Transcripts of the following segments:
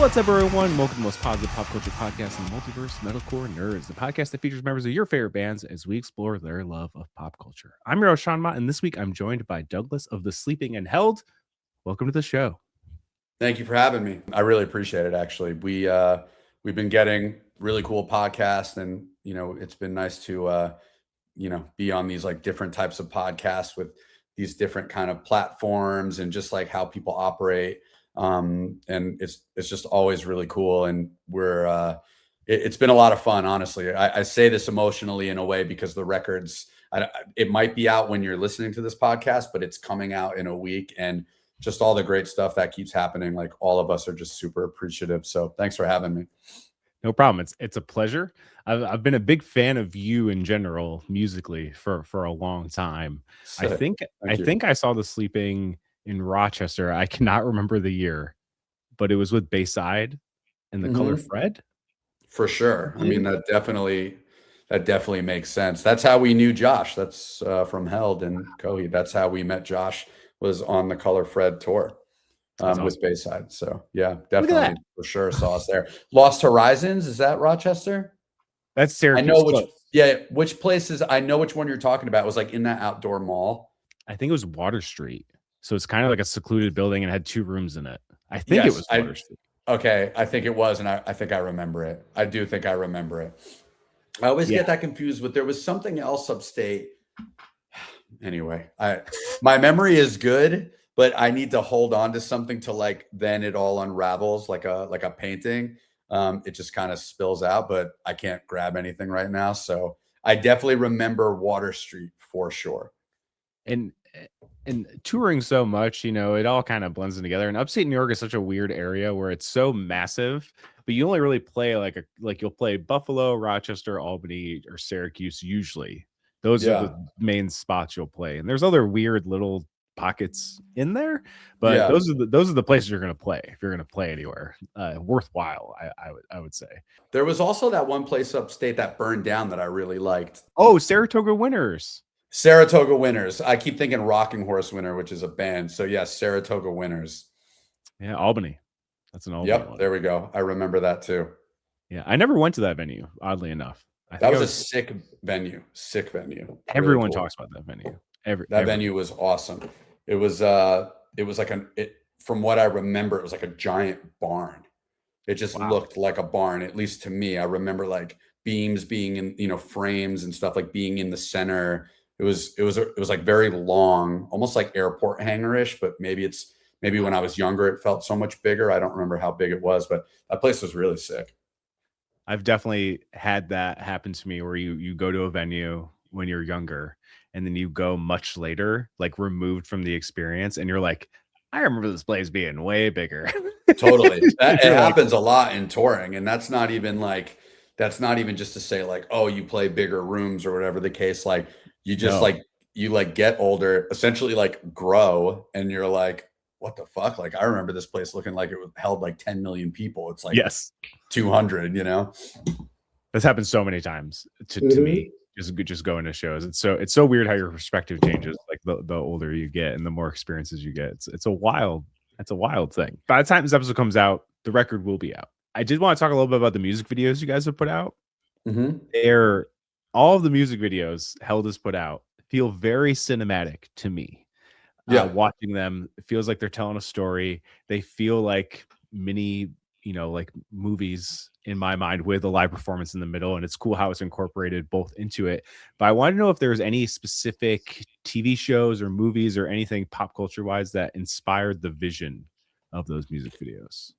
What's up, everyone? Welcome to the most positive pop culture podcast in the multiverse, Metalcore Nerds, the podcast that features members of your favorite bands as we explore their love of pop culture. I'm your host, Sean Mott, and this week I'm joined by Douglas of The Sleeping and Held. Welcome to the show. Thank you for having me. I really appreciate it, actually. We've been getting really cool podcasts, and, it's been nice to, be on these like different types of podcasts with these different kind of platforms and just like how people operate. And it's just always really cool. And it's been a lot of fun, honestly. I say this emotionally in a way because the records, it might be out when you're listening to this podcast, but it's coming out in a week, and just all the great stuff that keeps happening. Like, all of us are just super appreciative. So thanks for having me. No problem. It's a pleasure. I've been a big fan of you in general musically for a long time. Sick. I think I saw The Sleeping in Rochester. I cannot remember the year, but it was with Bayside and the Color Fred. For sure. I mean, that definitely makes sense. That's how we knew Josh. That's from Held and Coheed. That's how we met Josh, was on the Color Fred tour with Bayside. So yeah, definitely for sure saw us there. Lost Horizons, is that Rochester? That's Syracuse. I know which places. I know which one you're talking about. It was like in that outdoor mall. I think it was Water Street. So it's kind of like a secluded building and had 2 rooms in it. I think it was Water Street. Okay, I think it was, and I think I remember it. I do think I remember it. I always get that confused with, there was something else upstate. Anyway, my memory is good, but I need to hold on to something to, like, then it all unravels like a painting. It just kind of spills out, but I can't grab anything right now. So I definitely remember Water Street for sure. And touring so much, it all kind of blends in together. And upstate New York is such a weird area where it's so massive, but you only really play like you'll play Buffalo, Rochester, Albany, or Syracuse usually. Those are the main spots you'll play. And there's other weird little pockets in there, but those are the places you're going to play if you're going to play anywhere worthwhile. I would say. There was also that one place upstate that burned down that I really liked. Oh, Saratoga Winners. Saratoga Winners. I keep thinking Rocking Horse Winter, which is a band. So yes, Saratoga Winners. Yeah, Albany. That's an Albany. Yep, one. There we go. I remember that too. Yeah, I never went to that venue, oddly enough. That was a sick venue. Sick venue. Everyone really cool. Talks about that venue. That venue was awesome. It was like from what I remember, it was like a giant barn. It just looked like a barn, at least to me. I remember like beams being in, frames and stuff, like being in the center. It was like very long, almost like airport hangar-ish, but maybe when I was younger, it felt so much bigger. I don't remember how big it was, but that place was really sick. I've definitely had that happen to me where you go to a venue when you're younger and then you go much later, like removed from the experience, and you're like, I remember this place being way bigger. Totally. It happens a lot in touring, and that's not even just to say like, oh, you play bigger rooms or whatever the case. Like, you just you get older, essentially like grow, and you're like, what the fuck? Like, I remember this place looking like it held like 10 million people. It's like 200, This happens so many times to me, just going to shows. It's so weird how your perspective changes, like the older you get and the more experiences you get. It's a wild thing. By the time this episode comes out, the record will be out. I did want to talk a little bit about the music videos you guys have put out. All of the music videos Held has put out feel very cinematic to me. Watching them, it feels like they're telling a story. They feel like mini, like movies in my mind, with a live performance in the middle. And it's cool how it's incorporated both into it. But I want to know if there's any specific TV shows or movies or anything pop culture wise that inspired the vision of those music videos.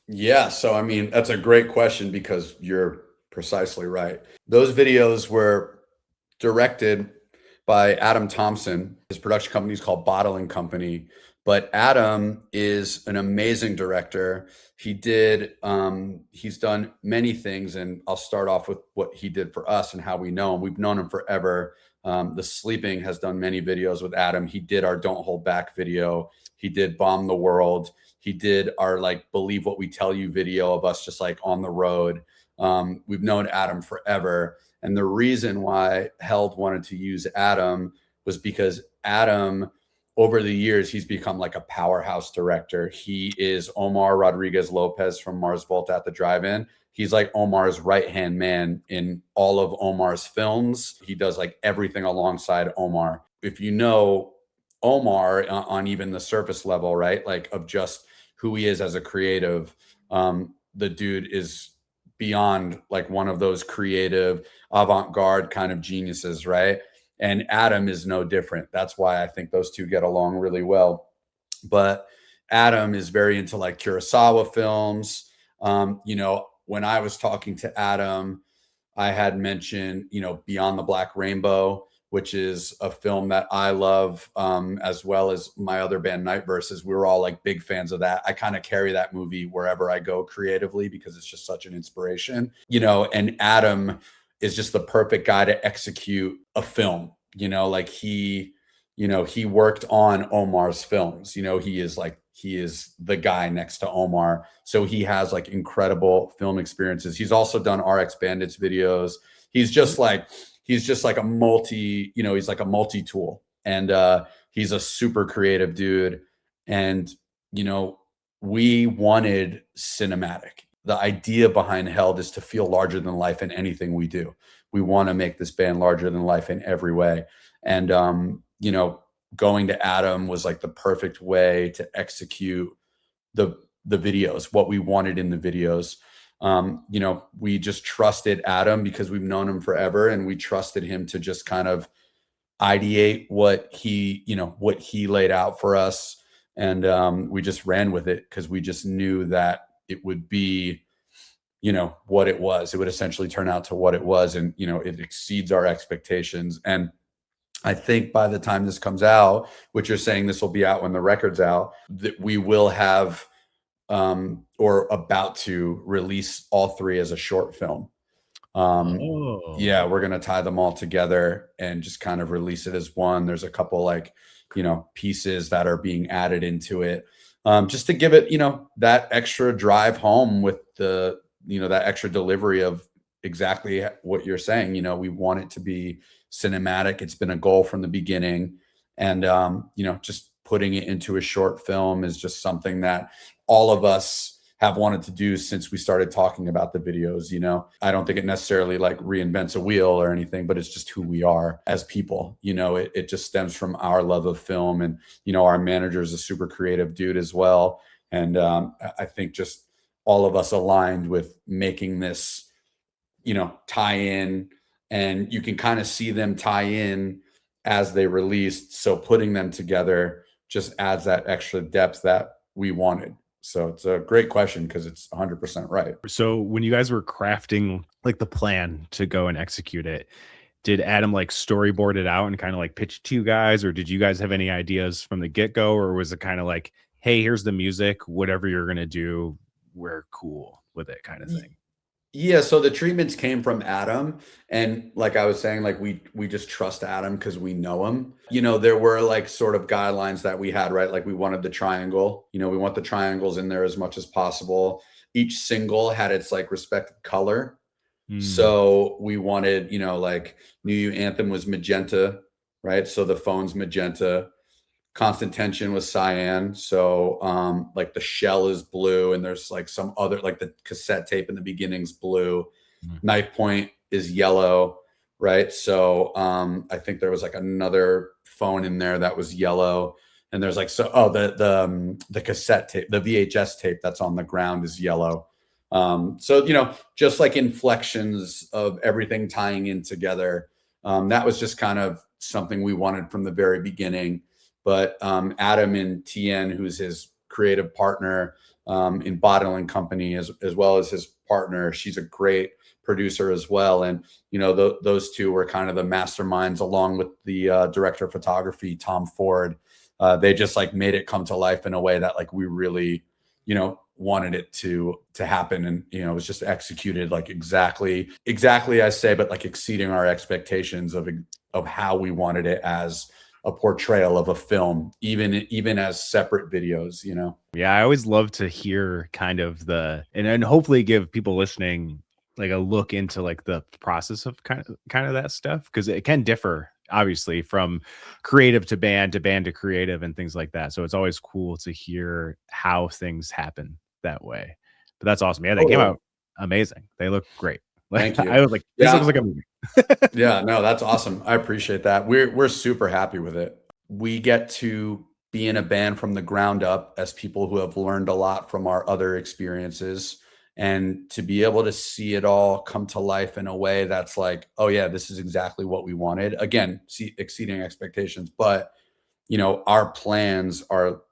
Yeah. So, I mean, that's a great question, because you're precisely right. Those videos were directed by Adam Thompson. His production company is called Bottling Company, but Adam is an amazing director. He's done many things, and I'll start off with what he did for us and how we know him. We've known him forever. The Sleeping has done many videos with Adam. He did our Don't Hold Back video. He did Bomb the World. He did our like Believe What We Tell You video of us just like on the road. We've known Adam forever. And the reason why Held wanted to use Adam was because Adam over the years, he's become like a powerhouse director. He is Omar Rodriguez Lopez from Mars Volta at the Drive-In. He's like Omar's right-hand man in all of Omar's films. He does like everything alongside Omar. If you know Omar on even the surface level, right? Like of just who he is as a creative, the dude is beyond like one of those creative avant-garde kind of geniuses, right? And Adam is no different. That's why I think those two get along really well. But Adam is very into like Kurosawa films. When I was talking to Adam, I had mentioned, Beyond the Black Rainbow, which is a film that I love, as well as my other band, Night Verses. We were all like big fans of that. I kind of carry that movie wherever I go creatively because it's just such an inspiration, and Adam is just the perfect guy to execute a film, like he worked on Omar's films, he is the guy next to Omar. So he has like incredible film experiences. He's also done RX Bandits videos. He's just like a he's like a multi-tool, and he's a super creative dude. And, we wanted cinematic. The idea behind Held is to feel larger than life in anything we do. We want to make this band larger than life in every way. And, going to Adam was like the perfect way to execute the videos, what we wanted in the videos. We just trusted Adam because we've known him forever, and we trusted him to just kind of ideate what he laid out for us. And we just ran with it because we just knew that it would be, what it was. It would essentially turn out to what it was. And, it exceeds our expectations. And I think by the time this comes out, which you're saying this will be out when the record's out, that we will have or about to release all three as a short film. Yeah, we're going to tie them all together and just kind of release it as one. There's a couple like, pieces that are being added into it, just to give it, that extra drive home with the, that extra delivery of exactly what you're saying. We want it to be cinematic. It's been a goal from the beginning. And, just putting it into a short film is just something that all of us have wanted to do since we started talking about the videos. I don't think it necessarily like reinvents a wheel or anything, but it's just who we are as people. It just stems from our love of film, and, our manager is a super creative dude as well. And I think just all of us aligned with making this, tie in, and you can kind of see them tie in as they released. So putting them together just adds that extra depth that we wanted. So it's a great question because it's 100% right. So when you guys were crafting like the plan to go and execute it, did Adam like storyboard it out and kind of like pitch it to you guys, or did you guys have any ideas from the get-go, or was it kind of like, hey, here's the music, whatever you're going to do, we're cool with it kind of thing? Yeah, so the treatments came from Adam, and like I was saying, like we just trust Adam because we know him. There were like sort of guidelines that we had, right? Like we wanted the triangle. We want the triangles in there as much as possible. Each single had its like respective color. So we wanted, like New You Anthem was magenta, right? So the phone's magenta. Constant Tension was cyan. So like the shell is blue, and there's like some other, like the cassette tape in the beginning's blue. Knife Point is yellow, right? So I think there was like another phone in there that was yellow. And there's like, the cassette tape, the VHS tape that's on the ground is yellow. So just like inflections of everything tying in together. That was just kind of something we wanted from the very beginning. But Adam and Tien, who's his creative partner in Bottling Company, as well as his partner, she's a great producer as well. And, those two were kind of the masterminds, along with the director of photography, Tom Ford. They just like made it come to life in a way that like we really, wanted it to happen. And, it was just executed like exactly I say, but like exceeding our expectations of how we wanted it as a portrayal of a film, even as separate videos. Yeah, I always love to hear kind of and hopefully give people listening like a look into like the process of kind of that stuff, because it can differ obviously, from creative to band to creative and things like that. So it's always cool to hear how things happen that way. But that's awesome. Yeah, they came Totally. out amazing. They look great. Thank Like you. I was like, this looks like a movie. Yeah, no, that's awesome. I appreciate that. We're super happy with it. We get to be in a band from the ground up as people who have learned a lot from our other experiences, and to be able to see it all come to life in a way that's like, oh yeah, this is exactly what we wanted. Again, exceeding expectations, but our plans are,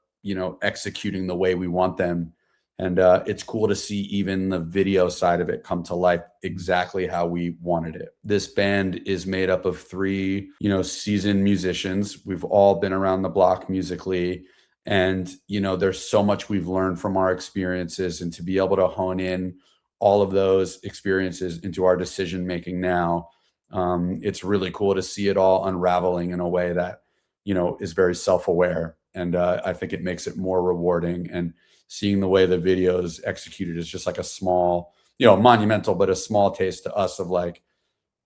executing the way we want them. And it's cool to see even the video side of it come to life exactly how we wanted it. This band is made up of three, seasoned musicians. We've all been around the block musically. And, there's so much we've learned from our experiences, and to be able to hone in all of those experiences into our decision making now, it's really cool to see it all unraveling in a way that is very self-aware. And I think it makes it more rewarding. And seeing the way the video is executed is just like a small, monumental, but a small taste to us of like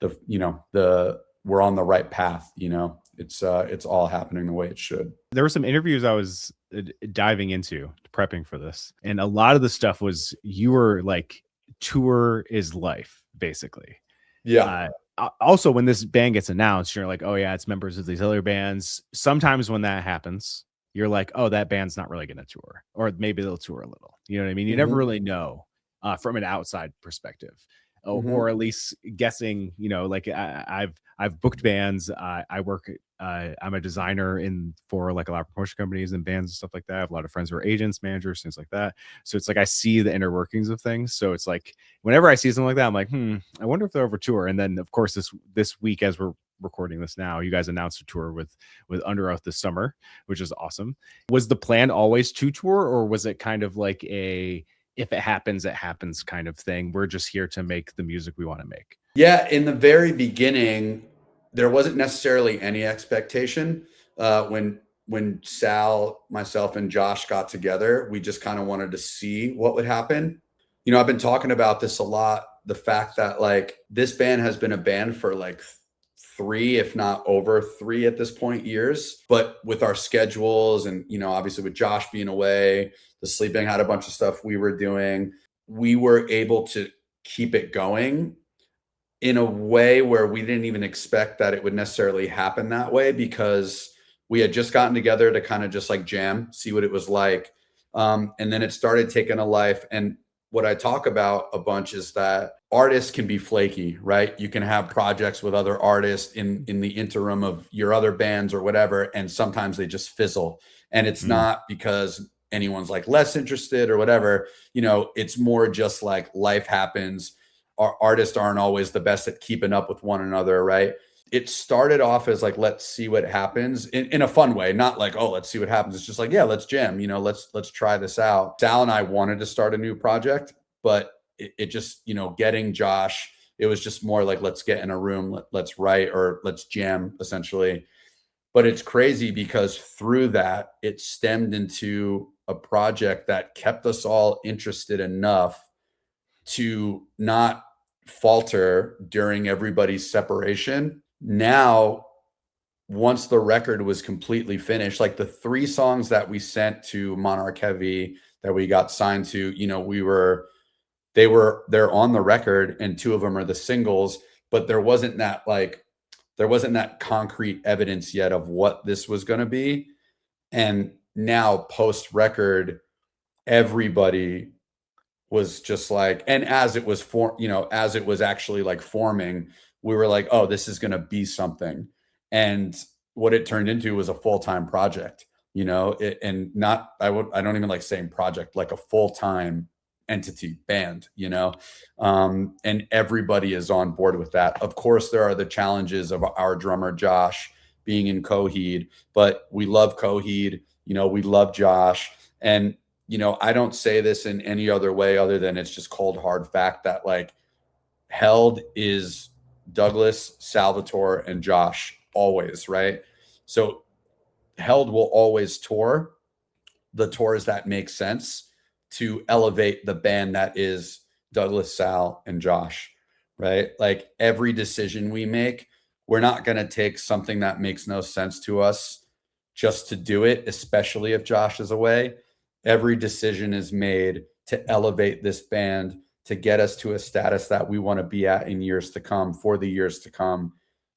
we're on the right path. It's all happening the way it should. There were some interviews I was diving into, prepping for this, and a lot of the stuff was, you were like, tour is life, basically. Yeah. Also, when this band gets announced, you're like, oh yeah, it's members of these other bands. Sometimes when that happens, you're like, oh, that band's not really going to tour, or maybe they'll tour a little. You know what I mean? You never really know from an outside perspective, or at least guessing. Like I've booked bands. I work. I'm a designer for like a lot of promotion companies and bands and stuff like that. I have a lot of friends who are agents, managers, things like that. So it's like I see the inner workings of things. So it's like whenever I see something like that, I'm like, I wonder if they're over tour. And then of course this week, as we're recording this now, you guys announced a tour with Under Oath this summer, which is awesome. Was the plan always to tour, or was it kind of like a, if it happens, it happens kind of thing? We're just here to make the music we want to make. Yeah, in the very beginning, there wasn't necessarily any expectation. When Sal, myself, and Josh got together, we just kind of wanted to see what would happen. I've been talking about this a lot, the fact that like this band has been a band for like 3, if not over 3 at this point, years. But with our schedules and, obviously with Josh being away, the sleeping had a bunch of stuff we were doing, we were able to keep it going in a way where we didn't even expect that it would necessarily happen that way, because we had just gotten together to kind of just like jam, see what it was like. And then it started taking a life. And what I talk about a bunch is that artists can be flaky, right? You can have projects with other artists in the interim of your other bands or whatever, and sometimes they just fizzle. And it's not because anyone's like less interested or whatever. It's more just like life happens. Our artists aren't always the best at keeping up with one another, right? It started off as like, let's see what happens in a fun way, not like, oh, let's see what happens. It's just like, yeah, let's jam, let's try this out. Sal and I wanted to start a new project, but it just, getting Josh, it was just more like, let's get in a room, let's write, or let's jam, essentially. But it's crazy because through that, it stemmed into a project that kept us all interested enough to not falter during everybody's separation. Now, once the record was completely finished, like the 3 songs that we sent to Monarch Heavy that we got signed to, they're on the record, and 2 of them are the singles, but there wasn't that concrete evidence yet of what this was going to be. And now post record, everybody was just like, and as it was as it was actually like forming, we were like, oh, this is going to be something. And what it turned into was a full-time project, and not, I don't even like saying project, like a full-time entity band, and everybody is on board with that. Of course, there are the challenges of our drummer, Josh, being in Coheed, but we love Coheed, we love Josh. And I don't say this in any other way other than it's just cold hard fact that like Held is Douglas, Salvatore, and Josh always, right? So Held will always tour the tours that make sense to elevate the band that is Douglas, Sal, and Josh, right? Like every decision we make, we're not going to take something that makes no sense to us just to do it, especially if Josh is away. Every decision is made to elevate this band, to get us to a status that we want to be at in years to come, for the years to come,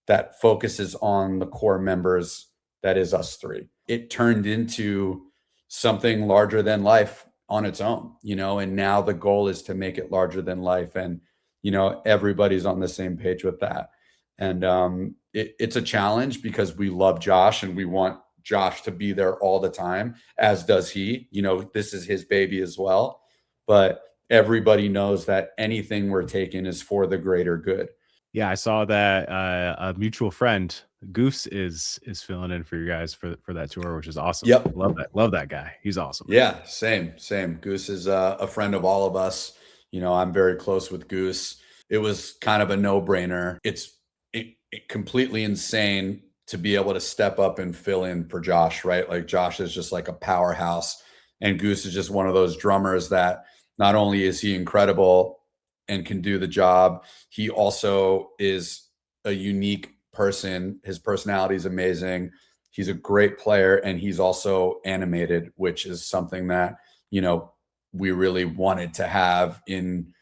that focuses on the core members, that is us three. It turned into something larger than life on its own, you know, and now the goal is to make it larger than life. And, you know, everybody's on the same page with that. And it's a challenge because we love Josh and we want Josh to be there all the time, as does he. You know, this is his baby as well. But everybody knows that anything we're taking is for the greater good. Yeah, I saw that a mutual friend, Goose, is filling in for you guys for that tour, which is awesome. Yep. Love that guy. He's awesome. Yeah, same. Goose is a friend of all of us. You know, I'm very close with Goose. It was kind of a no-brainer. It's completely insane to be able to step up and fill in for Josh, right? Like Josh is just like a powerhouse, and Goose is just one of those drummers that not only is he incredible and can do the job, he also is a unique person. His personality is amazing. He's a great player, and he's also animated, which is something that, you know, we really wanted to have in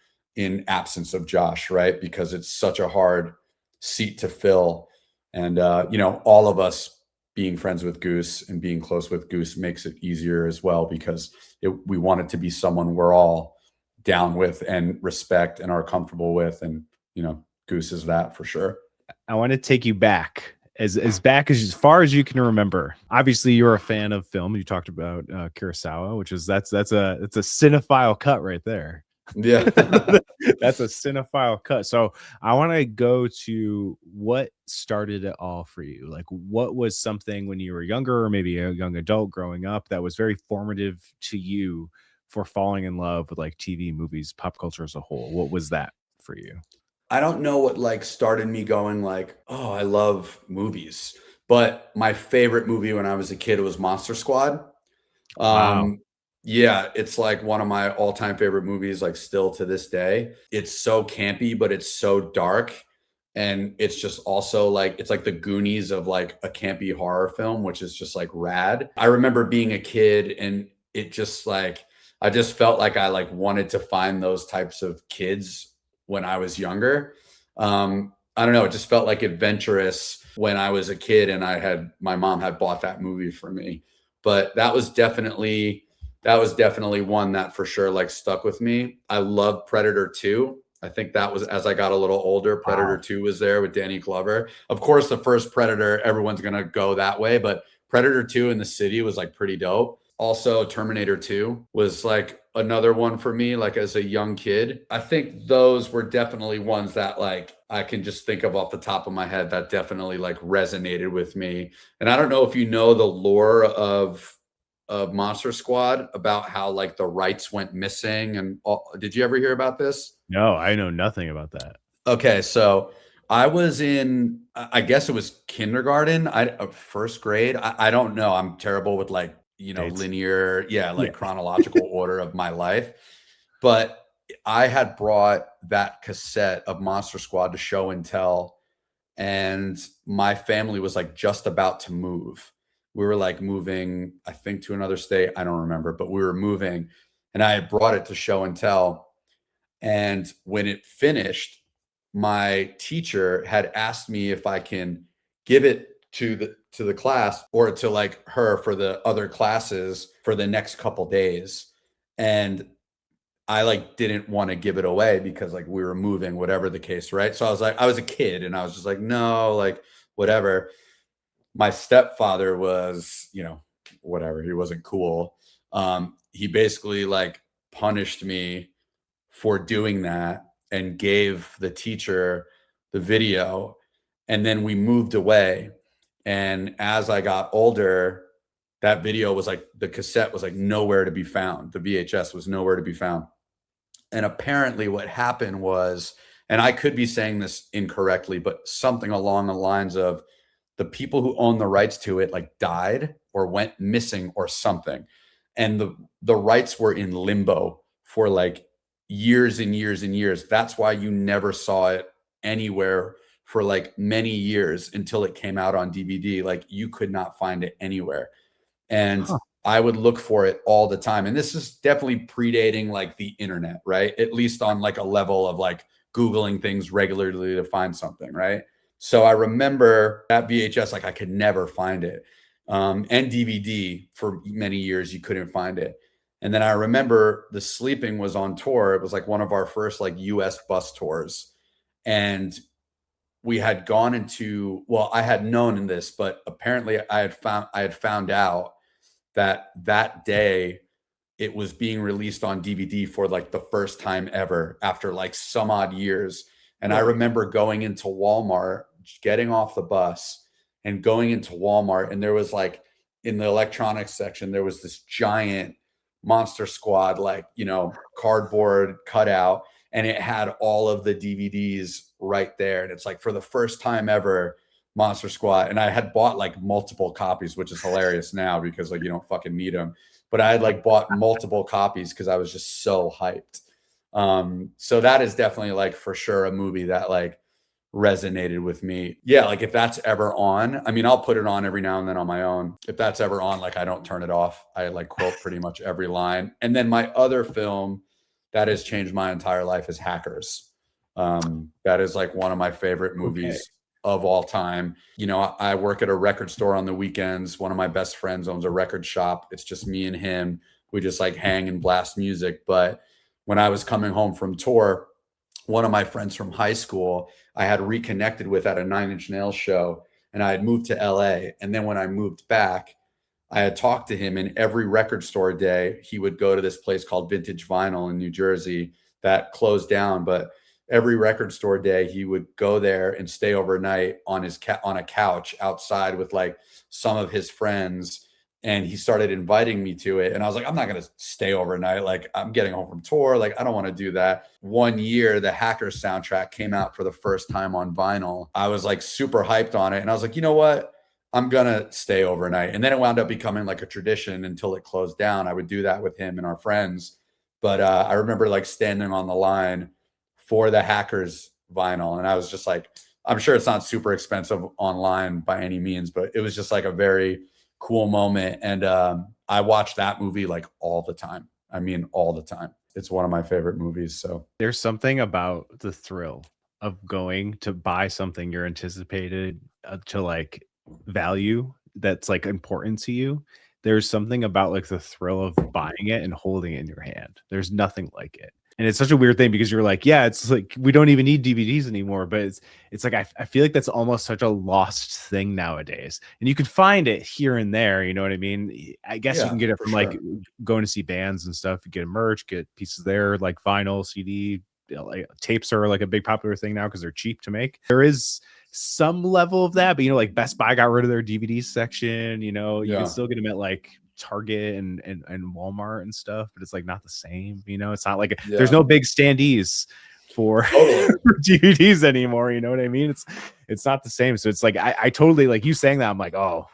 absence of Josh, right? Because it's such a hard seat to fill. And, you know, all of us being friends with Goose and being close with Goose makes it easier as well, because we want it to be someone we're all down with and respect and are comfortable with. And, you know, Goose is that for sure. I want to take you back back as far as you can remember. Obviously, you're a fan of film. You talked about Kurosawa, which is that's a cinephile cut right there. Yeah. That's a cinephile cut. So I want to go to what started it all for you. Like, what was something when you were younger, or maybe a young adult growing up, that was very formative to you for falling in love with like TV, movies, pop culture as a whole? What was that for you? I don't know what like started me going like, oh, I love movies. But my favorite movie when I was a kid was Monster Squad. Wow. Yeah, it's like one of my all-time favorite movies, like still to this day. It's so campy, but it's so dark. And it's just also like, it's like the Goonies of like a campy horror film, which is just like rad. I remember being a kid, and it just like, I just felt like I like wanted to find those types of kids when I was younger. I don't know, it just felt like adventurous when I was a kid, and my mom had bought that movie for me. But that was definitely one that for sure like stuck with me. I love Predator 2. I think that was, as I got a little older, Predator 2 was there with Danny Glover. Of course, the first Predator, everyone's going to go that way, but Predator 2 in the city was like pretty dope. Also, Terminator 2 was like another one for me, like as a young kid. I think those were definitely ones that like I can just think of off the top of my head that definitely like resonated with me. And I don't know if you know the lore of Monster Squad, about how like the rights went missing and all. Did you ever hear about this? No, I know nothing about that. Okay, so I was in, I guess it was kindergarten, first grade. I don't know. I'm terrible with like, you know, Dates. linear, like chronological order of my life. But I had brought that cassette of Monster Squad to show and tell, and my family was like just about to move. We were like moving, I think, to another state. I don't remember, but we were moving, and I had brought it to show and tell. And when it finished, my teacher had asked me if I can give it to the class, or to like her for the other classes for the next couple days. And I like didn't want to give it away because like we were moving, whatever the case, right? So I was like, I was a kid, and I was just like, no, like whatever. My stepfather was, you know, whatever. He wasn't cool. He basically like punished me for doing that and gave the teacher the video. And then we moved away. And as I got older, that video was like, the cassette was like nowhere to be found. The VHS was nowhere to be found. And apparently what happened was, and I could be saying this incorrectly, but something along the lines of the people who own the rights to it like died or went missing or something. And the rights were in limbo for like years and years and years. That's why you never saw it anywhere for like many years until it came out on DVD. Like you could not find it anywhere. And Huh. I would look for it all the time. And this is definitely predating like the internet, right? At least on like a level of like Googling things regularly to find something, right? So I remember that VHS, like I could never find it. And DVD for many years, you couldn't find it. And then I remember The Sleeping was on tour. It was like one of our first like US bus tours. And we had gone into, well, I had known in this, but apparently I had found out that that day it was being released on DVD for like the first time ever after like some odd years. And I Really? remember going into Walmart, getting off the bus and going into Walmart. And there was like in the electronics section, there was this giant Monster Squad, like, you know, cardboard cutout. And it had all of the DVDs right there. And it's like for the first time ever, Monster Squad. And I had bought like multiple copies, which is hilarious now because like you don't fucking need them. But I had like bought multiple copies because I was just so hyped. So that is definitely like for sure a movie that like resonated with me. Yeah, like if that's ever on, I mean, I'll put it on every now and then on my own. If that's ever on, like I don't turn it off. I like quote pretty much every line. And then my other film that has changed my entire life is Hackers. That is like one of my favorite Okay. movies of all time. You know, I work at a record store on the weekends. One of my best friends owns a record shop. It's just me and him. We just like hang and blast music. But when I was coming home from tour, one of my friends from high school, I had reconnected with at a Nine Inch Nails show, and I had moved to LA. And then when I moved back, I had talked to him, and every record store day, he would go to this place called Vintage Vinyl in New Jersey that closed down. But every record store day, he would go there and stay overnight on his on a couch outside with like some of his friends. And he started inviting me to it. And I was like, I'm not going to stay overnight. Like, I'm getting home from tour. Like, I don't want to do that. One year, the Hackers soundtrack came out for the first time on vinyl. I was like super hyped on it. And I was like, you know what? I'm going to stay overnight. And then it wound up becoming like a tradition until it closed down. I would do that with him and our friends. But I remember like standing on the line for the Hackers vinyl. And I was just like, I'm sure it's not super expensive online by any means, but it was just like a very cool moment. And I watch that movie like all the time. I mean, all the time. It's one of my favorite movies. So There's something about the thrill of going to buy something you're anticipated to like value that's like important to you. There's something about like the thrill of buying it and holding it in your hand. There's nothing like it. And it's such a weird thing because you're like, yeah, it's like we don't even need DVDs anymore. But it's like I feel like that's almost such a lost thing nowadays. And you can find it here and there, you know what I mean? I guess you yeah, can get it for from like sure. going to see bands and stuff. You get merch, get pieces there, like vinyl, CD, you know, like tapes are like a big popular thing now because they're cheap to make. There is some level of that, but you know, like Best Buy got rid of their DVD section. You know, you can Yeah. still get them at like Target and Walmart and stuff, but it's like not the same. You know, it's not like there's Yeah. no big standees for, Totally. for DVDs anymore. You know what I mean? It's not the same. So it's like I totally like you saying that. I'm like, oh,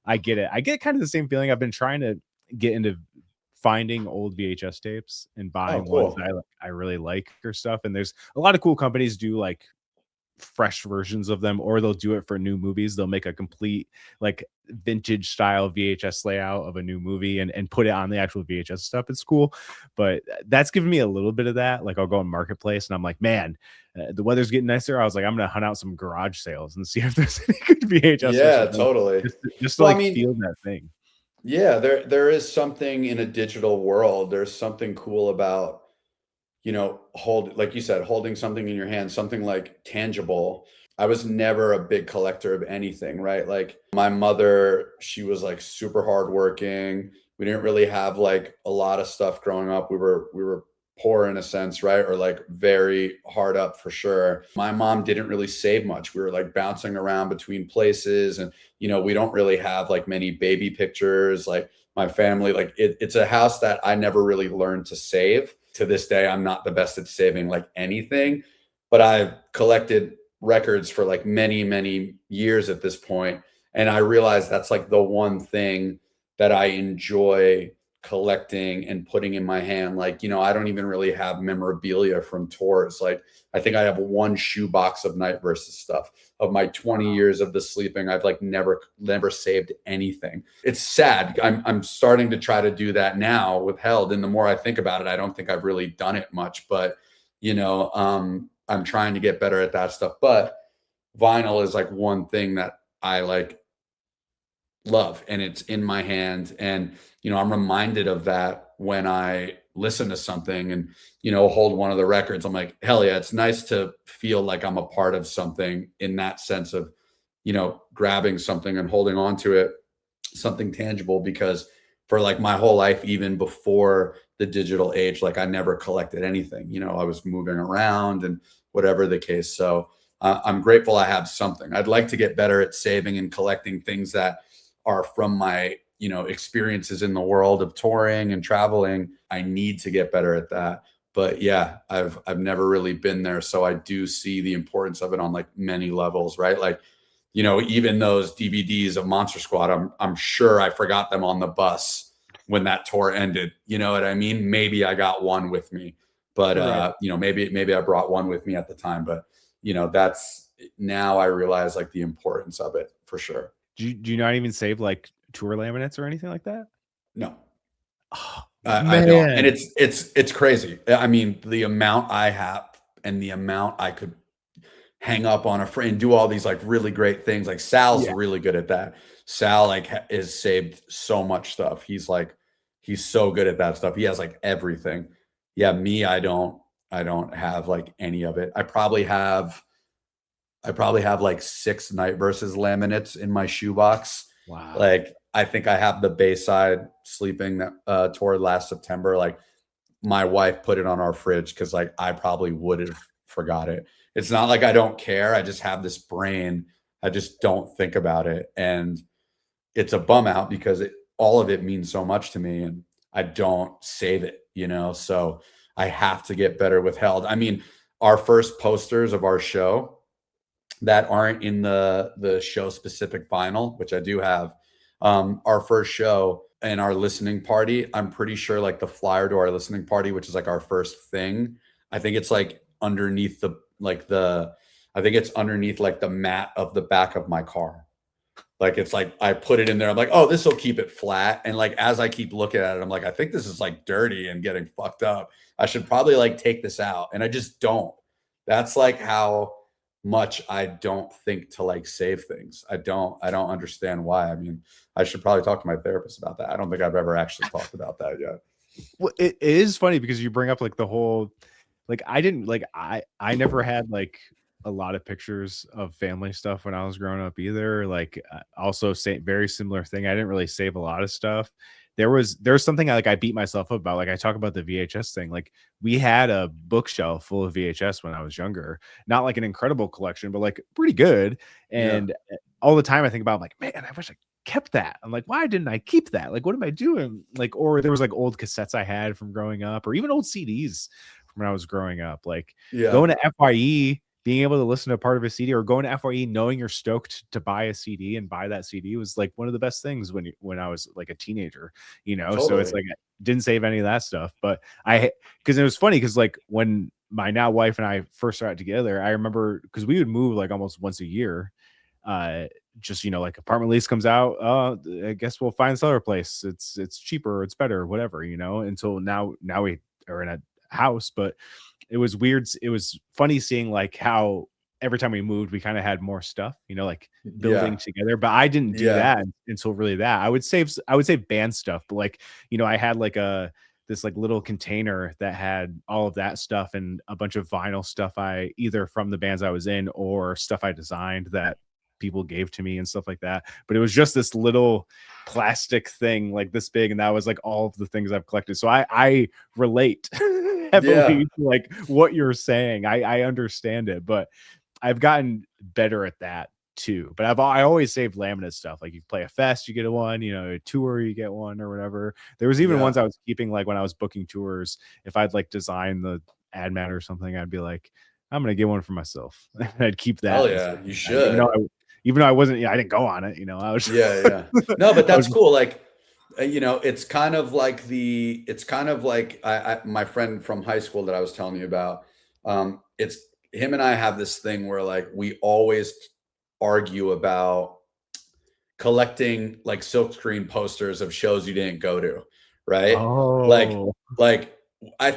I get it. I get kind of the same feeling. I've been trying to get into finding old VHS tapes and Oh, buying ones cool. that I really like or stuff. And there's a lot of cool companies do like fresh versions of them, or they'll do it for new movies. They'll make a complete like vintage style VHS layout of a new movie and put it on the actual VHS stuff. It's cool, but that's given me a little bit of that. Like I'll go on Marketplace and I'm like, man, the weather's getting nicer. I was like, I'm gonna hunt out some garage sales and see if there's any good VHS Yeah, versions, totally. just to Well, I like mean, feel that thing. yeah, there is something in a digital world. There's something cool about, you know, like you said, holding something in your hand, something like tangible. I was never a big collector of anything, right? Like my mother, she was like super hardworking. We didn't really have like a lot of stuff growing up. We were poor in a sense, right? Or like very hard up for sure. My mom didn't really save much. We were like bouncing around between places, and you know, we don't really have like many baby pictures. Like my family, like it's a house that I never really learned to save. To this day, I'm not the best at saving like anything, but I've collected records for like many, many years at this point. And I realize that's like the one thing that I enjoy collecting and putting in my hand. Like, I don't even really have memorabilia from tours. Like, I think I have one shoebox of Night Versus stuff. Of my 20 years of the sleeping, I've like never saved anything. It's sad. I'm starting to try to do that now with Held. And the more I think about it, I don't think I've really done it much, but I'm trying to get better at that stuff. But vinyl is like one thing that I like love, and it's in my hand. And I'm reminded of that when I listen to something and hold one of the records. I'm like, hell yeah, it's nice to feel like I'm a part of something, in that sense of grabbing something and holding on to it, something tangible. Because for like my whole life, even before the digital age, like I never collected anything. I was moving around and whatever the case. So I'm grateful I have something. I'd like to get better at saving and collecting things that are from my experiences in the world of touring and traveling. I need to get better at that. But yeah, I've never really been there. So I do see the importance of it on like many levels, right? Like, even those DVDs of Monster Squad, I'm sure I forgot them on the bus when that tour ended. You know what I mean? Maybe I got one with me, but Right. maybe I brought one with me at the time. But that's, now I realize like the importance of it for sure. Do you not even save like tour laminates or anything like that? No. Oh, I don't. And man. it's crazy. I mean, the amount I have and the amount I could hang up on a frame, do all these like really great things. Like Sal's Yeah. really good at that. Sal like is saved so much stuff. He's so good at that stuff. He has like everything. Yeah, me, I don't have like any of it. I probably have like 6 Night Versus laminates in my shoebox. Wow. Like, I think I have the Bayside Sleeping that tour last September. Like, my wife put it on our fridge because like I probably would have forgot it. It's not like I don't care. I just have this brain. I just don't think about it. And it's a bum out because all of it means so much to me, and I don't save it. So I have to get better with Held. I mean, our first posters of our show that aren't in the show specific vinyl, which I do have. Our first show and our listening party, I'm pretty sure like the flyer to our listening party, which is like our first thing, I think it's like underneath I think it's underneath like the mat of the back of my car. Like, it's like I put it in there. I'm like, oh, this will keep it flat. And like as I keep looking at it, I'm like, I think this is like dirty and getting fucked up. I should probably like take this out. And I just don't. That's like how much I don't think to like save things. I don't understand why. I mean, I should probably talk to my therapist about that. I don't think I've ever actually talked about that yet. Well, it is funny because you bring up like the whole, like I didn't like I never had like a lot of pictures of family stuff when I was growing up either. Like also same very similar thing. I didn't really save a lot of stuff. There's something I beat myself up about. Like I talk about the VHS thing. Like we had a bookshelf full of VHS when I was younger. Not like an incredible collection, but like pretty good. Yeah. And all the time I think about, I'm like, man, I wish I kept that. I'm like, why didn't I keep that? Like, what am I doing? Like, or there was like old cassettes I had from growing up, or even old CDs from when I was growing up. Like Yeah. going to FYE, being able to listen to part of a CD, or going to FYE knowing you're stoked to buy a CD and buy that CD was like one of the best things when I was like a teenager. So it's Totally. like I didn't save any of that stuff, but because it was funny because like when my now wife and I first started together, I remember because we would move like almost once a year. Just like apartment lease comes out, I guess we'll find this other place. It's cheaper, it's better, whatever, until now we are in a house. But it was weird. It was funny seeing like how every time we moved we kind of had more stuff, like building Yeah. together. But I didn't do Yeah. that until really that I would save band stuff. But like I had like this like little container that had all of that stuff and a bunch of vinyl stuff, I either from the bands I was in or stuff I designed that people gave to me and stuff like that. But it was just this little plastic thing like this big, and that was like all of the things I've collected. So I relate Yeah. heavily to like what you're saying. I understand it, but I've gotten better at that too. But I always save laminate stuff. Like you play a fest, you get one, a tour, you get one or whatever. There was even Yeah. ones I was keeping, like when I was booking tours, if I'd like design the ad mat or something, I'd be like, I'm gonna get one for myself. And I'd keep that Hell and stuff yeah. You like that. Even though should. I wasn't, I didn't go on it, I was Yeah. Yeah. No, but I was that's just cool. Like, You know, it's kind of like my friend from high school that I was telling you about. It's him and I have this thing where like we always argue about collecting like silkscreen posters of shows you didn't go to, right? Like, Oh. like I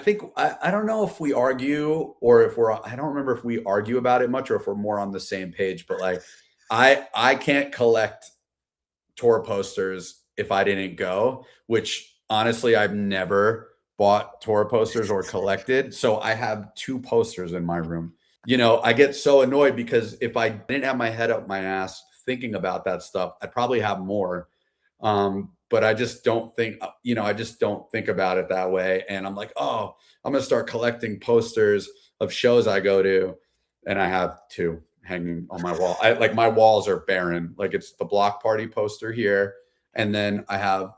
don't know if we argue or if we're I don't remember if we argue about it much or if we're more on the same page, but like I can't collect tour posters if I didn't go, which honestly I've never bought tour posters or collected. So I have two posters in my room. You know, I get so annoyed because if I didn't have my head up my ass thinking about that stuff, I'd probably have more. But I just don't think, you know, I just don't think about it that way. And I'm like, oh, I'm gonna start collecting posters of shows I go to, and I have two hanging on my wall. I like my walls are barren. Like it's the Block Party poster here, and then I have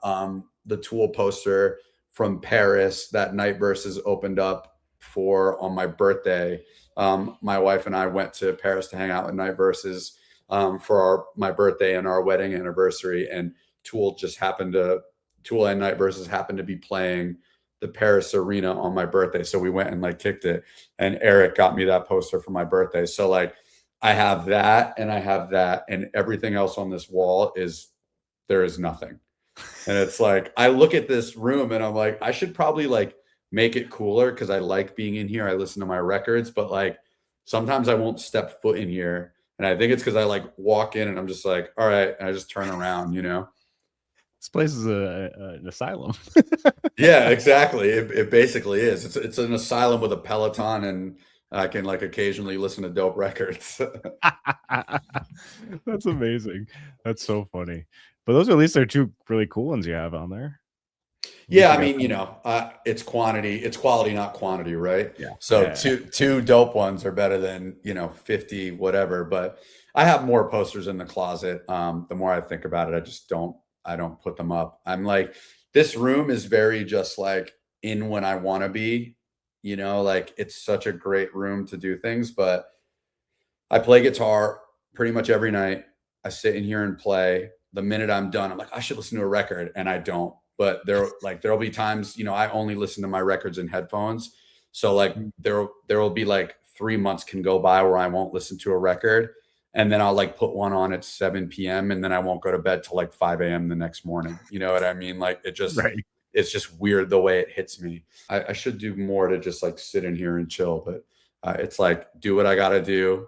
the Tool poster from Paris that Night Versus opened up for on my birthday. My wife and I went to Paris to hang out with Night Versus for my birthday and our wedding anniversary, and Tool and Night Versus happened to be playing the Paris Arena on my birthday, so we went and like kicked it. And Eric got me that poster for my birthday. So like I have that and I have that, and everything else on this wall is there is nothing. And it's like I look at this room and I'm like, I should probably like make it cooler because I like being in here. I listen to my records, but like sometimes I won't step foot in here. And I think it's because I like walk in and I'm just like, all right, and I just turn around, you know? This place is an asylum. Yeah, exactly. It basically is. It's an asylum with a Peloton, and I can like occasionally listen to dope records. That's amazing. That's so funny. But those at least are two really cool ones you have on there. At least Yeah, you I got mean, you them. know, it's quality, not quantity, right? Yeah. So Yeah. two dope ones are better than, you know, 50 whatever. But I have more posters in the closet. The more I think about it, I don't put them up. I'm like, this room is very just like in when I want to be, you know, like it's such a great room to do things. But I play guitar pretty much every night. I sit in here and play. The minute I'm done, I'm like, I should listen to a record, and I don't. But there'll be times, you know, I only listen to my records in headphones. So like Mm. there will be like 3 months can go by where I won't listen to a record. And then I'll like put one on at 7 p.m. and then I won't go to bed till like 5 a.m. the next morning. You know what I mean? Like Right. it's just weird the way it hits me. I should do more to just like sit in here and chill, but it's like do what I gotta do,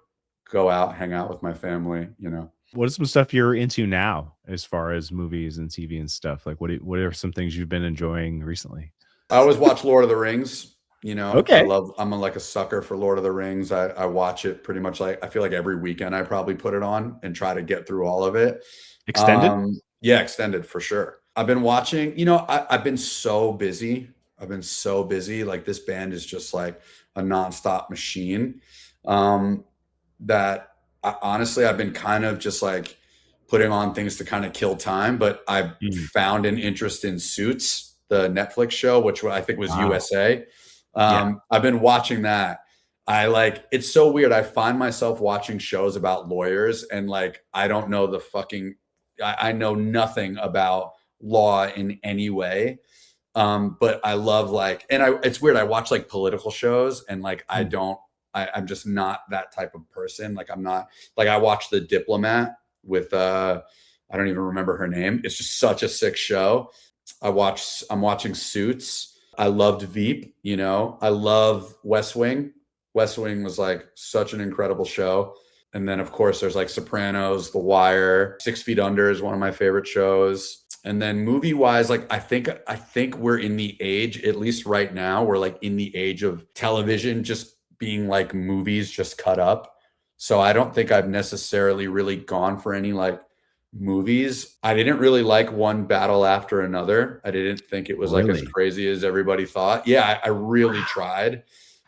go out, hang out with my family, you know. What is some stuff you're into now as far as movies and TV and stuff? Like what are some things you've been enjoying recently? I always watch Lord of the Rings. You know, Okay. like a sucker for Lord of the Rings. I watch it pretty much like I feel like every weekend I probably put it on and try to get through all of it. Extended? Yeah, extended for sure. I've been watching, you know, I've been so busy. I've been so busy. Like this band is just like a nonstop machine. Um, that honestly, I've been kind of just like putting on things to kind of kill time, but I Mm. found an interest in Suits, the Netflix show, which I think was Wow. USA. Yeah. I've been watching that. I like it's so weird. I find myself watching shows about lawyers and like I don't know the fucking I know nothing about law in any way. But I love like and it's weird. I watch like political shows and like Mm. I'm just not that type of person. Like I'm not like I watched The Diplomat with I don't even remember her name. It's just such a sick show. I'm watching Suits. I loved Veep, you know. I love West Wing. West Wing was like such an incredible show. And then of course there's like Sopranos, The Wire, 6 Feet Under is one of my favorite shows. And then movie wise, like I think we're in the age, at least right now, we're like in the age of television just being like movies just cut up. So I don't think I've necessarily really gone for any like movies. I didn't really like One Battle After Another. I didn't think it was like as Really? crazy as everybody thought. Yeah, I really tried.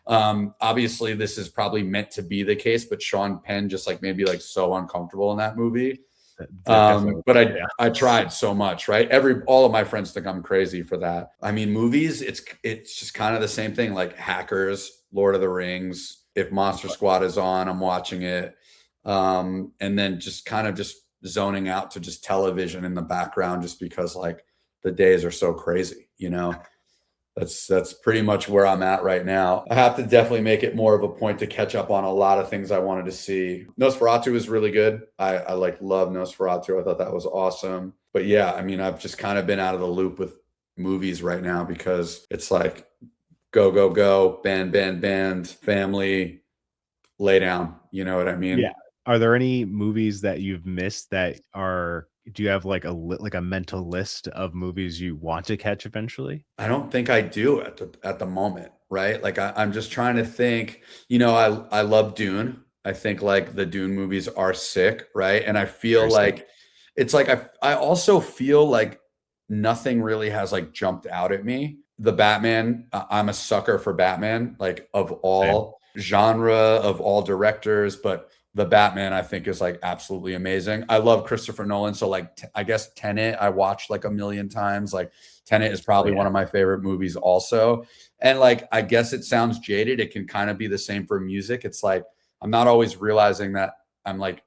Obviously this is probably meant to be the case, but Sean Penn just like made me like so uncomfortable in that movie. That definitely, But yeah. I tried so much, right? All of my friends think I'm crazy for that. I mean, movies, it's just kind of the same thing, like Hackers, Lord of the Rings. If Monster Squad is on, I'm watching it. And then just kind of just zoning out to just television in the background, just because like the days are so crazy, you know. That's pretty much where I'm at right now. I have to definitely make it more of a point to catch up on a lot of things I wanted to see. Nosferatu is really good. I like love Nosferatu. I thought that was awesome. But yeah, I mean, I've just kind of been out of the loop with movies right now because it's like go, go, go, band, band, band, family, lay down. You know what I Yeah. mean? Are there any movies that you've missed that are do you have like like a mental list of movies you want to catch eventually? I don't think I do at the moment, right? Like I'm just trying to think, you know, I love Dune. I think like the Dune movies are sick, right? And I feel Very sick. like it's like I also feel like nothing really has like jumped out at me. The Batman, I'm a sucker for Batman, like of Same. all genre, of all directors, but the Batman I think is like absolutely amazing. I love Christopher Nolan, so like I guess Tenet I watched like a million times. Like Tenet is Oh probably yeah. one of my favorite movies also. And like, I guess it sounds jaded. It can kind of be the same for music. It's like, I'm not always realizing that I'm like,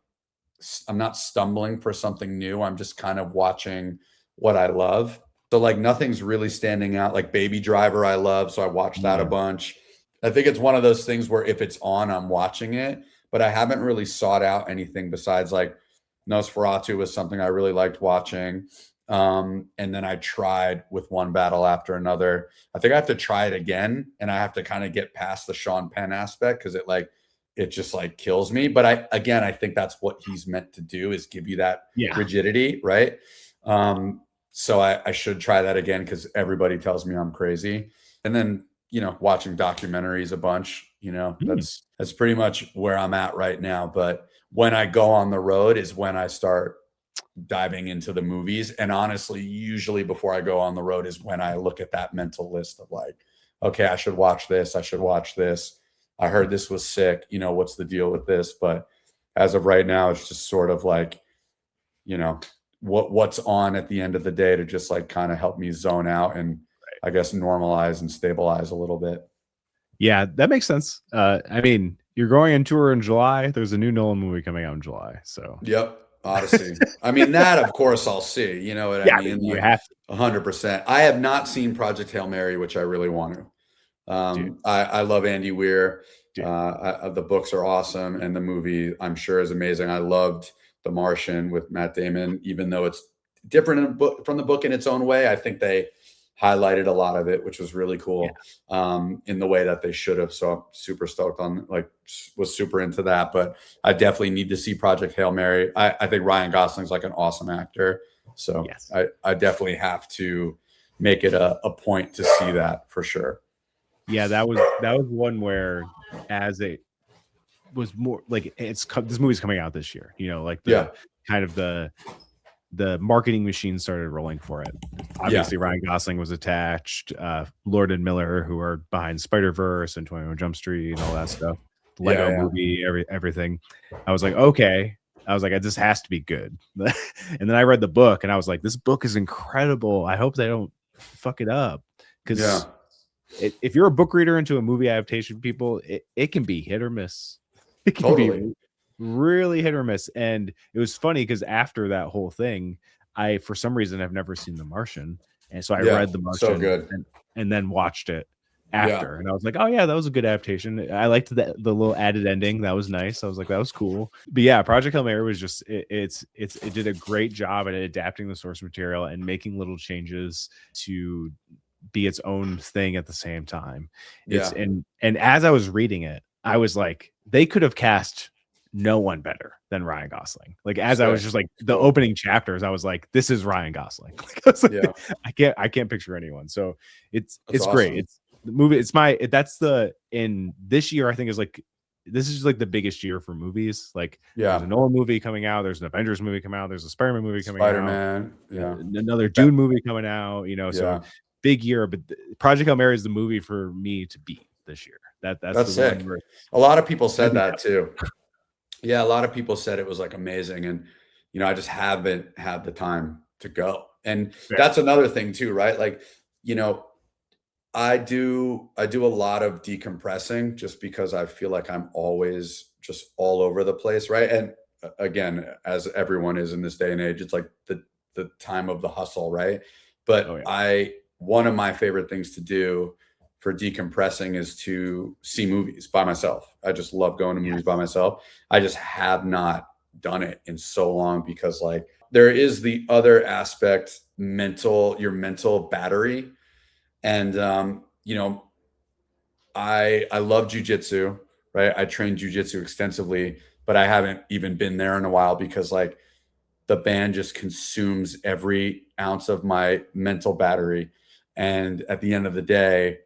I'm not stumbling for something new. I'm just kind of watching what I love. So like nothing's really standing out. Like Baby Driver, I love. So I watched that a Mm. bunch. I think it's one of those things where if it's on, I'm watching it, but I haven't really sought out anything besides like Nosferatu was something I really liked watching. And then I tried with one battle after another. I think I have to try it again, and I have to kind of get past the Sean Penn aspect because it just like kills me. But I think that's what he's meant to do is give you that Yeah. rigidity, right? So I should try that again because everybody tells me I'm crazy. And then watching documentaries a bunch. Mm. That's pretty much where I'm at right now. But when I go on the road is when I start diving into the movies. And honestly, usually before I go on the road is when I look at that mental list of like, okay, I should watch this. I should watch this. I heard this was sick. What's the deal with this? But as of right now, it's just sort of like, you know, what's on at the end of the day to just like kind of help me zone out and I guess normalize and stabilize a little bit. Yeah, that makes sense. I mean, you're going on tour in July. There's a new Nolan movie coming out in July. So Yep. Odyssey. I mean, that of course I'll see. You know what I yeah, I mean? mean, you Like have to 100%. I have not seen Project Hail Mary, which I really want to. do. I love Andy Weir. Do. The books are awesome, and the movie I'm sure is amazing. I loved The Martian with Matt Damon, even though it's different from the book in its own way. I think they highlighted a lot of it, which was really Yeah. cool in the way that they should have. So I'm super stoked on, like, was super into that. But I definitely need to see Project Hail Mary. I think Ryan Gosling's like an awesome actor. So Yes. I definitely have to make it a point to see that for sure. Yeah, that was one where as it was more like this movie's coming out this year, like Yeah. the kind of the marketing machine started rolling for it. Yeah. Obviously, Ryan Gosling was attached, Lord and Miller, who are behind Spider-Verse and 21 Jump Street and all that stuff. Lego Yeah. movie, everything. I was like, okay. I was like, this has to be good. And then I read the book and I was like, this book is incredible. I hope they don't fuck it up. Because if you're a book reader into a movie adaptation, people, it can be hit or miss. It can be really hit or miss. And it was funny because after that whole thing, I for some reason have never seen The Martian, and so I read The Martian so good. and then watched it after, and I was like, oh yeah, that was a good adaptation. I liked the little added ending. That was nice. I was like, that was cool. But yeah, Project Hail Mary was just it did a great job at adapting the source material and making little changes to be its own thing at the same time. And as I was reading it, I was like, they could have cast no one better than Ryan Gosling. Like as I was just like the opening chapters, I was like, this is Ryan Gosling. I can't picture anyone. So it's awesome. Great. It's the movie. In this year, I think this is like the biggest year for movies. Like there's a Nolan movie coming out, there's an Avengers movie coming out, there's a Spider-Man movie coming out, another Dune movie coming out, so big year. But Project Hail Mary is the movie for me to beat this year. That's sick. A lot of people said that too. Yeah, a lot of people said it was like amazing, and I just haven't had the time to go. And that's another thing too, right? Like, I do a lot of decompressing just because I feel like I'm always just all over the place, right? And again, as everyone is in this day and age, it's like the time of the hustle, right? Oh But yeah. one of my favorite things to do for decompressing is to see movies by myself. I just love going to movies by Yes. myself. I just have not done it in so long because like there is the other aspect, your mental battery. And I love jujitsu, right? I train jujitsu extensively, but I haven't even been there in a while because like the band just consumes every ounce of my mental battery. And at the end of the day,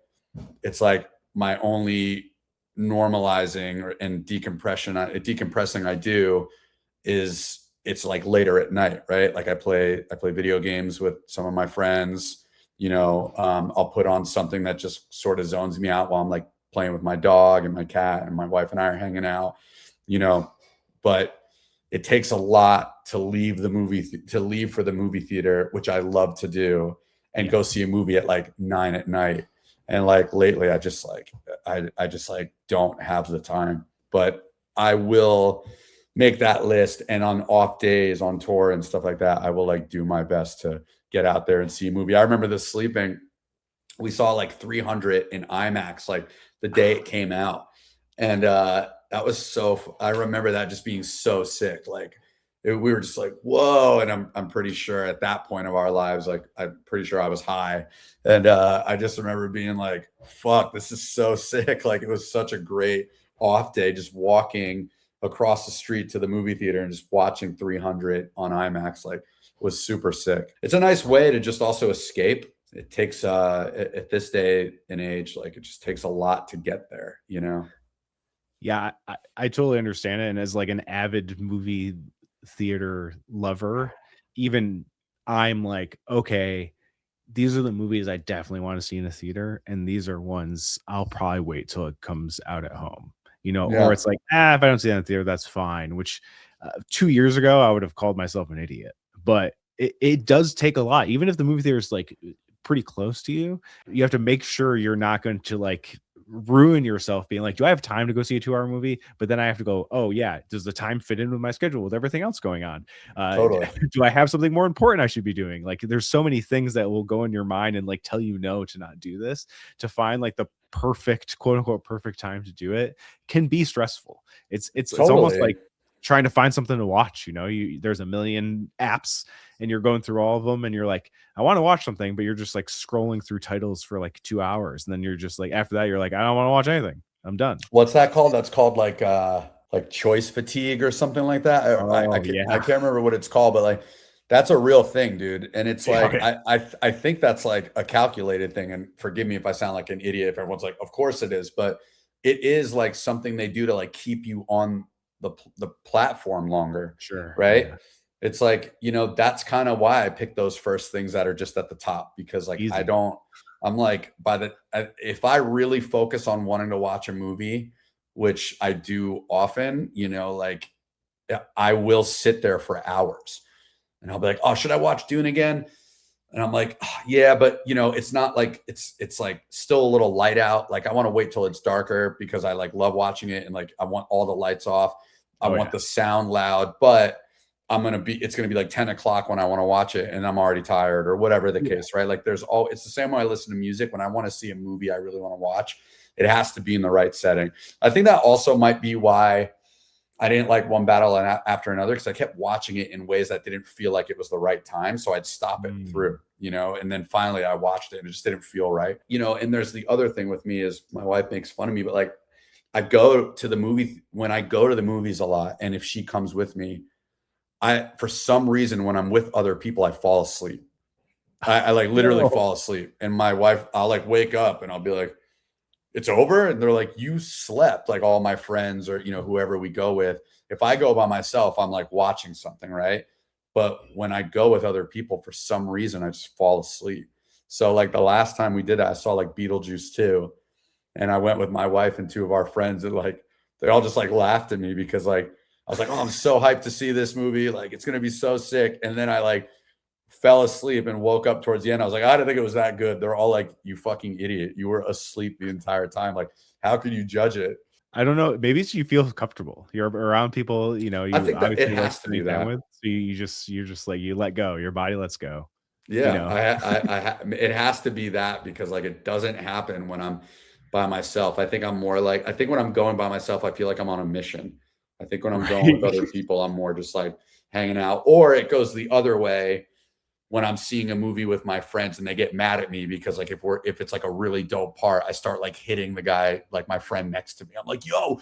it's like my only normalizing and decompressing I do is it's like later at night, right? Like I play video games with some of my friends. I'll put on something that just sort of zones me out while I'm like playing with my dog and my cat, and my wife and I are hanging out. You know, but it takes a lot to leave to leave for the movie theater, which I love to do, and go Yes. see a movie at like 9 at night. And like lately, I just like don't have the time, but I will make that list. And on off days on tour and stuff like that, I will like do my best to get out there and see a movie. I remember this sleeping. We saw like 300 in IMAX like the day it came out. And that was I remember that just being so sick. Like we were just like, whoa. And I'm pretty sure at that point of our lives, like I'm pretty sure I was high. And I just remember being like, fuck, this is so sick. Like it was such a great off day, just walking across the street to the movie theater and just watching 300 on IMAX, like was super sick. It's a nice way to just also escape. It takes at this day and age, like it just takes a lot to get there, you know? Yeah, I totally understand it, and as, like, an avid movie theater lover, even I'm like, "Okay, these are the movies I definitely wanna see in a theater, and these are ones I'll probably wait till it comes out at home." Or Yeah, it's like, "Ah, if I don't see it in the theater, that's fine," which, 2 years ago, I would have called myself an idiot, but it does take a lot. Even if the movie theater is, like, pretty close to you, you have to make sure you're not going to, like, ruin yourself being like, "Do I have time to go see a 2-hour movie?" But then I have to go, "Oh, yeah, does the time fit in with my schedule with everything else going on? totally. Do I have something more important I should be doing?" Like, there's so many things that will go in your mind and, like, tell you no to not do this, to find, like, the perfect, quote, unquote, "perfect time" to do it can be stressful. It's almost Totally. like trying to find something to watch, there's a million apps, and you're going through all of them, and you're like, "I wanna watch something," but you're just, like, scrolling through titles for, like, 2 hours, and then you're just like after that, you're like, "I don't wanna watch anything. I'm done." What's that called? That's called like choice fatigue or something like that. Oh, yeah. I can't remember what it's called, but like that's a real thing, dude. And it's Yeah, like okay. I think that's like a calculated thing. And forgive me if I sound like an idiot if everyone's like, of course it is, but it is like something they do to like keep you on the platform longer, Sure, right? yeah. It's like, that's kind of why I pick those first things that are just at the top because like Easy. I'm like if I really focus on wanting to watch a movie, which I do often, like I will sit there for hours and I'll be like, "Oh, should I watch Dune again?" And I'm like, "Ah, yeah, but it's not like it's like still a little light out. Like I want to wait till it's darker because I like love watching it and like I want all the lights off. I Oh, want yeah. the sound loud, but it's gonna be like 10 o'clock when I want to watch it and I'm already tired or whatever the Yeah. case, right? Like it's the same way I listen to music when I want to see a movie I really want to watch. It has to be in the right setting. I think that also might be why I didn't like one battle after another because I kept watching it in ways that didn't feel like it was the right time. So I'd stop it Mm. through, and then finally I watched it and it just didn't feel right, And there's the other thing with me is my wife makes fun of me, but like when I go to the movies a lot, and if she comes with me, for some reason, when I'm with other people, I fall asleep. I like literally No. fall asleep, and my wife, I'll like wake up and I'll be like, "It's over," and they're like, "You slept." Like all my friends or whoever we go with. If I go by myself, I'm like watching something, right? But when I go with other people, for some reason, I just fall asleep. So like the last time we did it, I saw like Beetlejuice 2, and I went with my wife and two of our friends, and like they all just like laughed at me because like I was like, "Oh, I'm so hyped to see this movie. Like it's gonna be so sick." And then I like fell asleep and woke up towards the end. I was like, I didn't think it was that good. They're all like, "You fucking idiot. You were asleep the entire time. Like, how could you judge it?" I don't know, maybe it's you feel comfortable. You're around people, I you think that it obviously like has to be spending time that. with, so you're just like, you let go, your body lets go. Yeah, it has to be that, because like it doesn't happen when I'm by myself. I think I'm more like, I think when I'm going by myself, I feel like I'm on a mission. I think when I'm going with Right. other people, I'm more just like hanging out. Or it goes the other way when I'm seeing a movie with my friends and they get mad at me because like if it's like a really dope part, I start like hitting the guy, like my friend next to me. I'm like, yo,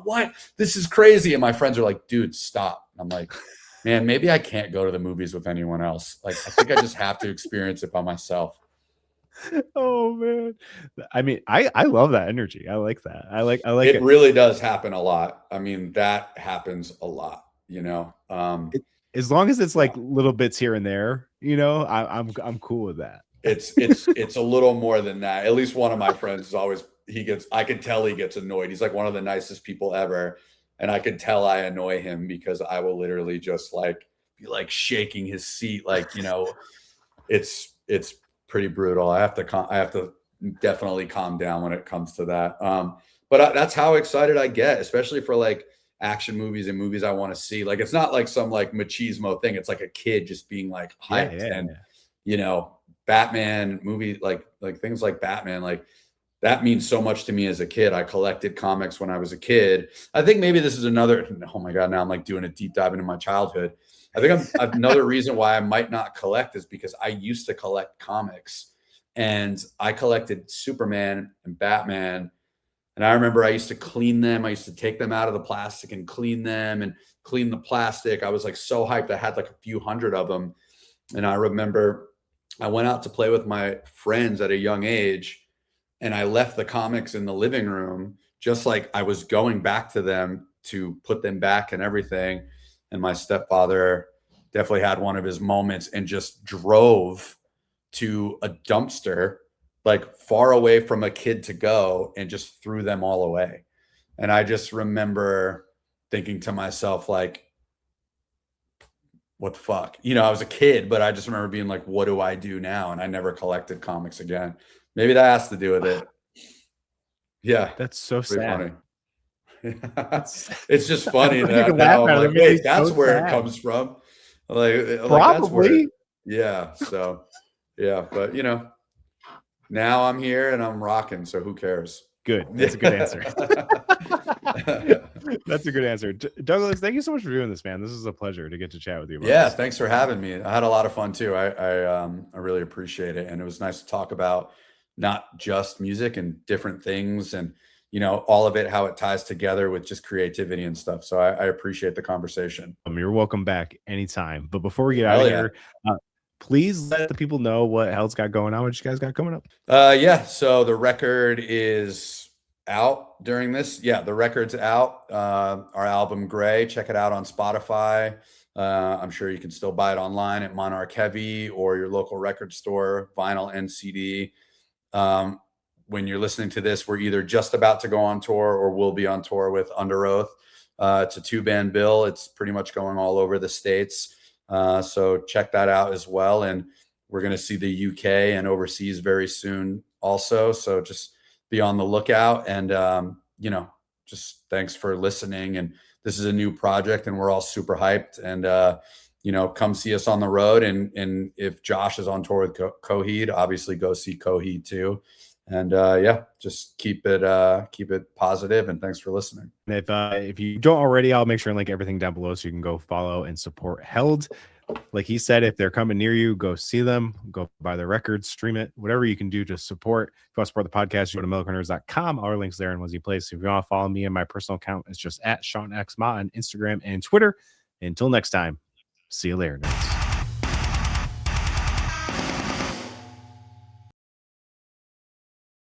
what? This is crazy. And my friends are like, dude, stop. And I'm like, man, maybe I can't go to the movies with anyone else. Like, I think I just have to experience it by myself. Oh man. I mean, I love that energy. I like that. I like It it. really does happen a lot. I mean, that happens a lot, you know? As long as it's Yeah. like little bits here and there, I'm cool with that. It's a little more than that. At least one of my friends is always, I could tell he gets annoyed. He's like one of the nicest people ever. And I could tell I annoy him because I will literally just like be like shaking his seat. Like, it's pretty brutal. I have to definitely calm down when it comes to that. But that's how excited I get, especially for like action movies and movies I want to see. Like, it's not like some like machismo thing. It's like a kid just being like hyped. And Batman movie, like things like Batman, like that means so much to me as a kid. I collected comics when I was a kid. I think maybe this is another, oh my God, now I'm like doing a deep dive into my childhood. I think another reason why I might not collect is because I used to collect comics, and I collected Superman and Batman. And I remember I used to clean them. I used to take them out of the plastic and clean them and clean the plastic. I was like so hyped. I had like a few hundred of them. And I remember I went out to play with my friends at a young age, and I left the comics in the living room, just like I was going back to them to put them back and everything. And my stepfather definitely had one of his moments and just drove to a dumpster like far away from a kid to go and just threw them all away. And I just remember thinking to myself, like, what the fuck? I was a kid, but I just remember being like, what do I do now? And I never collected comics again. Maybe that has to do with it. Yeah. That's so Pretty sad. funny. It's just funny You that can laugh now I'm at it. like, It made me wait, that's so where it sad. comes from. Like that's where, Probably. yeah. So, yeah, but now I'm here and I'm rocking. So who cares? Good. That's a good answer. That's a good answer. Douglas, thank you so much for doing this, man. This is a pleasure to get to chat with you about Yeah, this. thanks for having me. I had a lot of fun too. I really appreciate it, and it was nice to talk about not just music and different things, and all of it, how it ties together with just creativity and stuff. So I appreciate the conversation. You're welcome back anytime. But before we get out Hell of yeah. here, please let the people know what Held's got going on, what you guys got coming up. Yeah. So the record is out during this. Yeah, the record's out. Our album Gray. Check it out on Spotify. I'm sure you can still buy it online at Monarch Heavy or your local record store, vinyl and CD. When you're listening to this, we're either just about to go on tour or we'll be on tour with Under Oath. It's a 2-band bill. It's pretty much going all over the States. So check that out as well. And we're going to see the UK and overseas very soon also. So just be on the lookout, and, just thanks for listening. And this is a new project and we're all super hyped, and, come see us on the road. And if Josh is on tour with Coheed, obviously go see Coheed too. And just keep it positive. And thanks for listening. And if you don't already, I'll make sure and link everything down below so you can go follow and support Held. Like he said, if they're coming near you, go see them, go buy their records, stream it, whatever you can do to support. If you want to support the podcast, you go to metalcorenerds.com. All our links there in one place. If you want to follow me and my personal account, it's just at Sean X Ma on Instagram and Twitter. Until next time, see you later, nerds.